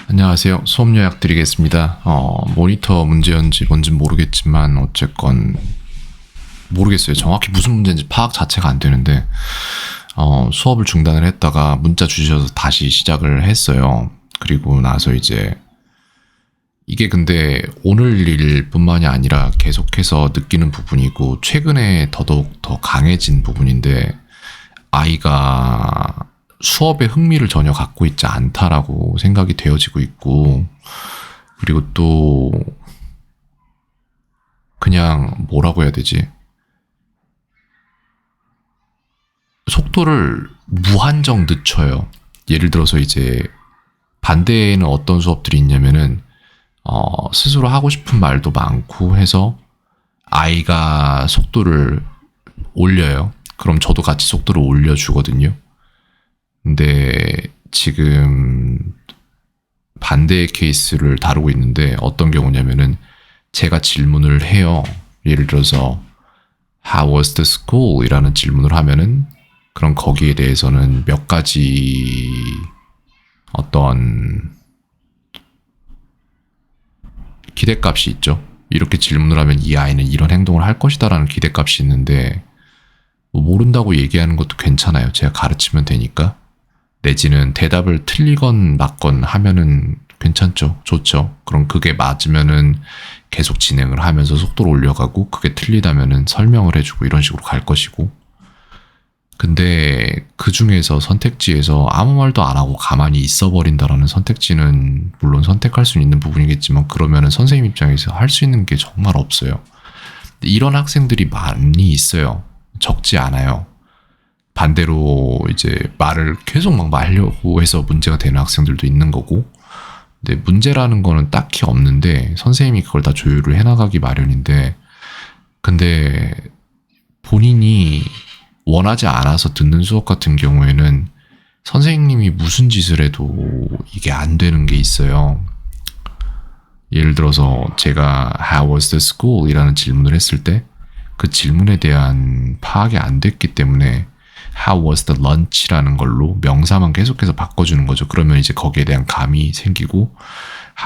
안녕하세요. 수업 요약 드리겠습니다. 모니터 문제였는지 뭔진 모르겠지만 어쨌건 모르겠어요. 정확히 무슨 문제인지 파악 자체가 안 되는데 수업을 중단을 했다가 문자 주셔서 다시 시작을 했어요. 그리고 나서 이제 이게 근데 오늘 일뿐만이 아니라 계속해서 느끼는 부분이고 최근에 더더욱 더 강해진 부분인데 아이가 수업에 흥미를 전혀 갖고 있지 않다라고 생각이 되어지고 있고, 그리고 또 그냥 뭐라고 해야 되지? 속도를 무한정 늦춰요. 예를 들어서 이제 반대에는 어떤 수업들이 있냐면은 스스로 하고 싶은 말도 많고 해서 아이가 속도를 올려요. 그럼 저도 같이 속도를 올려주거든요. 근데 지금 반대의 케이스를 다루고 있는데 어떤 경우냐면은 제가 질문을 해요. 예를 들어서 How was the school? 이라는 질문을 하면은 그럼 거기에 대해서는 몇 가지 어떤 기대값이 있죠. 이렇게 질문을 하면 이 아이는 이런 행동을 할 것이다라는 기대값이 있는데 뭐 모른다고 얘기하는 것도 괜찮아요. 제가 가르치면 되니까. 내지는 대답을 틀리건 맞건 하면은 괜찮죠. 좋죠. 그럼 그게 맞으면은 계속 진행을 하면서 속도를 올려가고 그게 틀리다면은 설명을 해주고 이런 식으로 갈 것이고. 근데 그 중에서 선택지에서 아무 말도 안 하고 가만히 있어버린다라는 선택지는 물론 선택할 수 있는 부분이겠지만 그러면은 선생님 입장에서 할 수 있는 게 정말 없어요. 이런 학생들이 많이 있어요. 적지 않아요. 반대로 이제 말을 계속 막 말려고 해서 문제가 되는 학생들도 있는 거고, 근데 문제라는 거는 딱히 없는데 선생님이 그걸 다 조율을 해나가기 마련인데, 근데 본인이 원하지 않아서 듣는 수업 같은 경우에는 선생님이 무슨 짓을 해도 이게 안 되는 게 있어요. 예를 들어서 제가 How was the school? 이라는 질문을 했을 때 그 질문에 대한 파악이 안 됐기 때문에 How was the lunch라는 걸로 명사만 계속해서 바꿔주는 거죠. 그러면 이제 거기에 대한 감이 생기고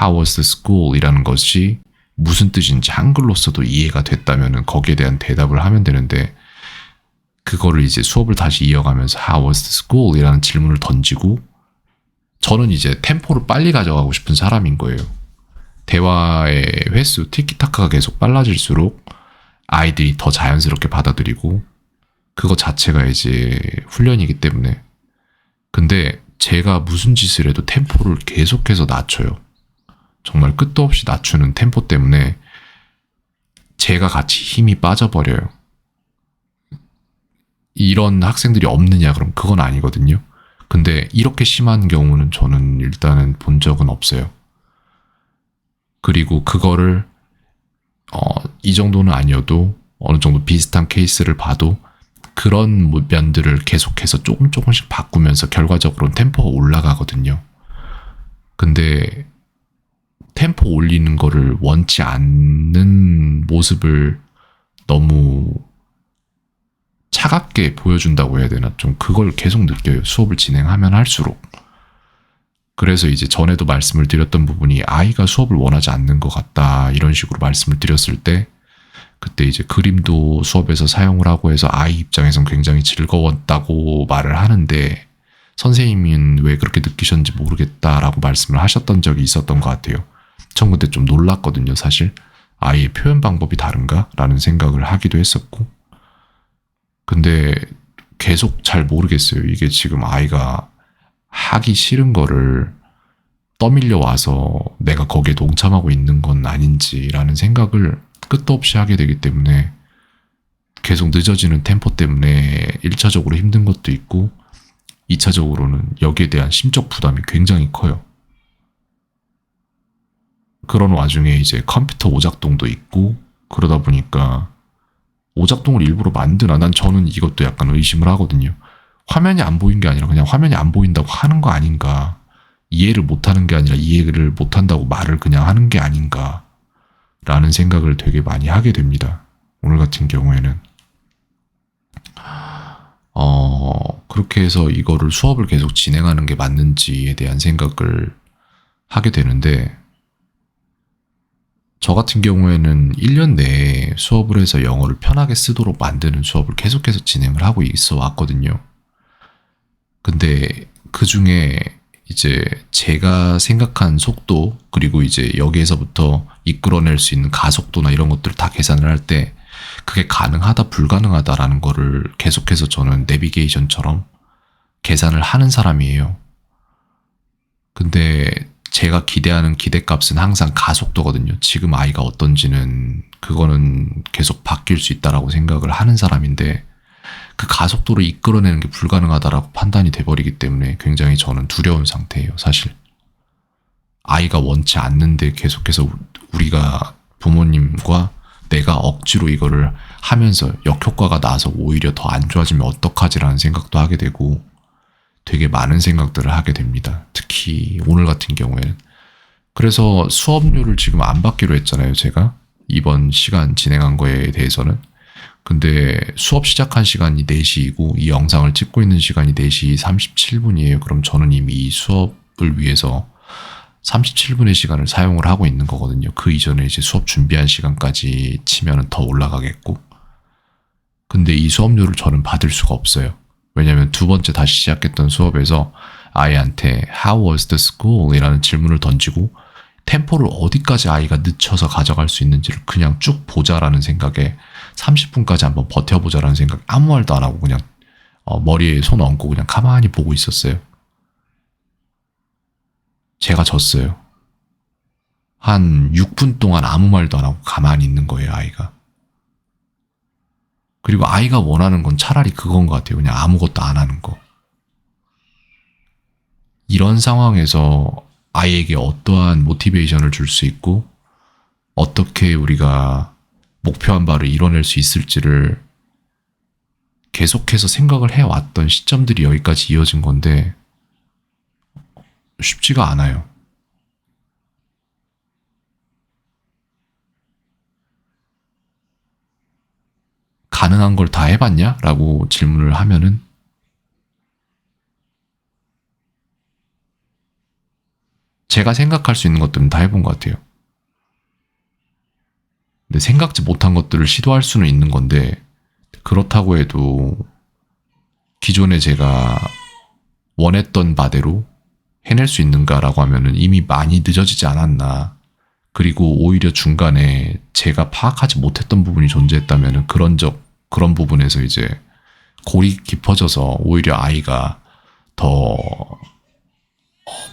How was the school? 이라는 것이 무슨 뜻인지 한글로서도 이해가 됐다면 거기에 대한 대답을 하면 되는데 그거를 이제 수업을 다시 이어가면서 How was the school? 이라는 질문을 던지고 저는 이제 템포를 빨리 가져가고 싶은 사람인 거예요. 대화의 횟수, 티키타카가 계속 빨라질수록 아이들이 더 자연스럽게 받아들이고 그거 자체가 이제 훈련이기 때문에. 근데 제가 무슨 짓을 해도 템포를 계속해서 낮춰요. 정말 끝도 없이 낮추는 템포 때문에 제가 같이 힘이 빠져버려요. 이런 학생들이 없느냐 그럼 그건 아니거든요. 근데 이렇게 심한 경우는 저는 일단은 본 적은 없어요. 그리고 그거를 이 정도는 아니어도 어느 정도 비슷한 케이스를 봐도 그런 면들을 계속해서 조금씩 바꾸면서 결과적으로는 템포가 올라가거든요. 근데 템포 올리는 거를 원치 않는 모습을 너무 차갑게 보여준다고 해야 되나? 좀 그걸 계속 느껴요. 수업을 진행하면 할수록. 그래서 이제 전에도 말씀을 드렸던 부분이 아이가 수업을 원하지 않는 것 같다 이런 식으로 말씀을 드렸을 때 그때 이제 그림도 수업에서 사용을 하고 해서 아이 입장에선 굉장히 즐거웠다고 말을 하는데 선생님은 왜 그렇게 느끼셨는지 모르겠다라고 말씀을 하셨던 적이 있었던 것 같아요. 전 그때 좀 놀랐거든요. 사실 아이의 표현 방법이 다른가? 라는 생각을 하기도 했었고 근데 계속 잘 모르겠어요. 이게 지금 아이가 하기 싫은 거를 떠밀려 와서 내가 거기에 동참하고 있는 건 아닌지라는 생각을 끝도 없이 하게 되기 때문에 계속 늦어지는 템포 때문에 1차적으로 힘든 것도 있고 2차적으로는 여기에 대한 심적 부담이 굉장히 커요. 그런 와중에 이제 컴퓨터 오작동도 있고 그러다 보니까 오작동을 일부러 만드나 난 저는 이것도 약간 의심을 하거든요. 화면이 안 보인 게 아니라 그냥 화면이 안 보인다고 하는 거 아닌가. 이해를 못하는 게 아니라 이해를 못한다고 말을 그냥 하는 게 아닌가. 라는 생각을 되게 많이 하게 됩니다. 오늘 같은 경우에는. 그렇게 해서 이거를 수업을 계속 진행하는 게 맞는지에 대한 생각을 하게 되는데, 저 같은 경우에는 1년 내에 수업을 해서 영어를 편하게 쓰도록 만드는 수업을 계속해서 진행을 하고 있어 왔거든요. 근데 그 중에 이제 제가 생각한 속도, 그리고 이제 여기에서부터 이끌어낼 수 있는 가속도나 이런 것들을 다 계산을 할 때 그게 가능하다, 불가능하다라는 거를 계속해서 저는 내비게이션처럼 계산을 하는 사람이에요. 근데 제가 기대하는 기대값은 항상 가속도거든요. 지금 아이가 어떤지는 그거는 계속 바뀔 수 있다라고 생각을 하는 사람인데, 그 가속도를 이끌어내는 게 불가능하다라고 판단이 돼버리기 때문에 굉장히 저는 두려운 상태예요, 사실. 아이가 원치 않는데 계속해서 우리가 부모님과 내가 억지로 이거를 하면서 역효과가 나서 오히려 더 안 좋아지면 어떡하지라는 생각도 하게 되고, 되게 많은 생각들을 하게 됩니다. 특히 오늘 같은 경우에는. 그래서 수업료를 지금 안 받기로 했잖아요, 제가. 이번 시간 진행한 거에 대해서는. 근데 수업 시작한 시간이 4시이고 이 영상을 찍고 있는 시간이 4시 37분이에요. 그럼 저는 이미 이 수업을 위해서 37분의 시간을 사용을 하고 있는 거거든요. 그 이전에 이제 수업 준비한 시간까지 치면은 더 올라가겠고. 근데 이 수업료를 저는 받을 수가 없어요. 왜냐면 두 번째 다시 시작했던 수업에서 아이한테 How was the school? 이라는 질문을 던지고 템포를 어디까지 아이가 늦춰서 가져갈 수 있는지를 그냥 쭉 보자라는 생각에 30분까지 한번 버텨보자라는 생각, 아무 말도 안 하고 그냥 머리에 손 얹고 그냥 가만히 보고 있었어요. 제가 졌어요. 한 6분 동안 아무 말도 안 하고 가만히 있는 거예요, 아이가. 그리고 아이가 원하는 건 차라리 그건 것 같아요. 그냥 아무것도 안 하는 거. 이런 상황에서 아이에게 어떠한 모티베이션을 줄 수 있고 어떻게 우리가 목표한 바를 이뤄낼 수 있을지를 계속해서 생각을 해왔던 시점들이 여기까지 이어진 건데 쉽지가 않아요. 가능한 걸 다 해봤냐? 라고 질문을 하면은 제가 생각할 수 있는 것들은 다 해본 것 같아요. 근데 생각지 못한 것들을 시도할 수는 있는 건데, 그렇다고 해도 기존에 제가 원했던 바대로 해낼 수 있는가라고 하면은 이미 많이 늦어지지 않았나. 그리고 오히려 중간에 제가 파악하지 못했던 부분이 존재했다면은 그런 부분에서 이제 골이 깊어져서 오히려 아이가 더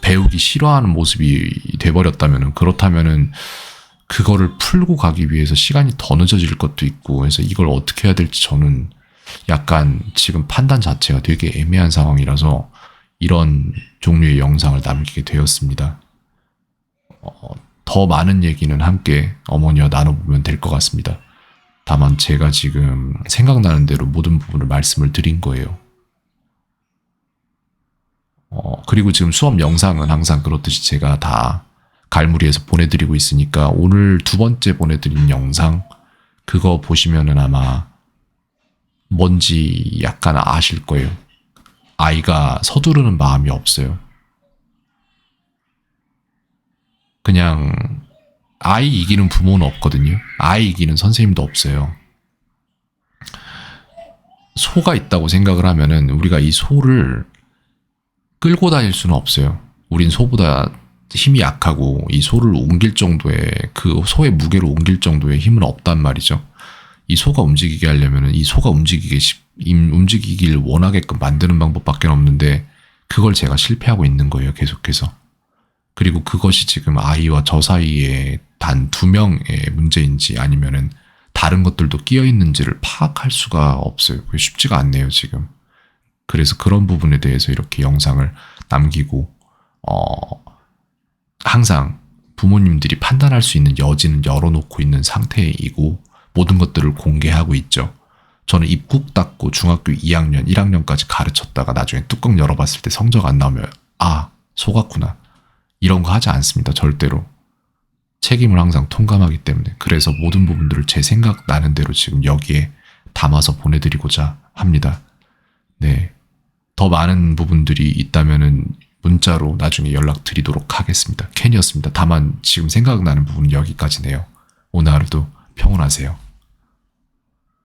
배우기 싫어하는 모습이 돼버렸다면은, 그렇다면은 그거를 풀고 가기 위해서 시간이 더 늦어질 것도 있고 해서 이걸 어떻게 해야 될지 저는 약간 지금 판단 자체가 되게 애매한 상황이라서 이런 종류의 영상을 남기게 되었습니다. 더 많은 얘기는 함께 어머니와 나눠보면 될 것 같습니다. 다만 제가 지금 생각나는 대로 모든 부분을 말씀을 드린 거예요. 그리고 지금 수업 영상은 항상 그렇듯이 제가 다 갈무리해서 보내드리고 있으니까 오늘 두 번째 보내드린 영상 그거 보시면은 아마 뭔지 약간 아실 거예요. 아이가 서두르는 마음이 없어요. 그냥 아이 이기는 부모는 없거든요. 아이 이기는 선생님도 없어요. 소가 있다고 생각을 하면은 우리가 이 소를 끌고 다닐 수는 없어요. 우린 소보다 힘이 약하고 이 소를 옮길 정도의, 그 소의 무게를 옮길 정도의 힘은 없단 말이죠. 이 소가 움직이게 하려면은 이 소가 움직이길 원하게끔 만드는 방법밖에 없는데 그걸 제가 실패하고 있는 거예요, 계속해서. 그리고 그것이 지금 아이와 저 사이에 단 2명의 문제인지 아니면은 다른 것들도 끼어 있는지를 파악할 수가 없어요. 그게 쉽지가 않네요, 지금. 그래서 그런 부분에 대해서 이렇게 영상을 남기고, 항상 부모님들이 판단할 수 있는 여지는 열어놓고 있는 상태이고 모든 것들을 공개하고 있죠. 저는 입국 닫고 중학교 2학년, 1학년까지 가르쳤다가 나중에 뚜껑 열어봤을 때 성적 안 나오면 아, 속았구나. 이런 거 하지 않습니다. 절대로. 책임을 항상 통감하기 때문에. 그래서 모든 부분들을 제 생각 나는 대로 지금 여기에 담아서 보내드리고자 합니다. 네. 더 많은 부분들이 있다면은 문자로 나중에 연락드리도록 하겠습니다. 캔이었습니다. 다만 지금 생각나는 부분은 여기까지네요. 오늘 하루도 평온하세요.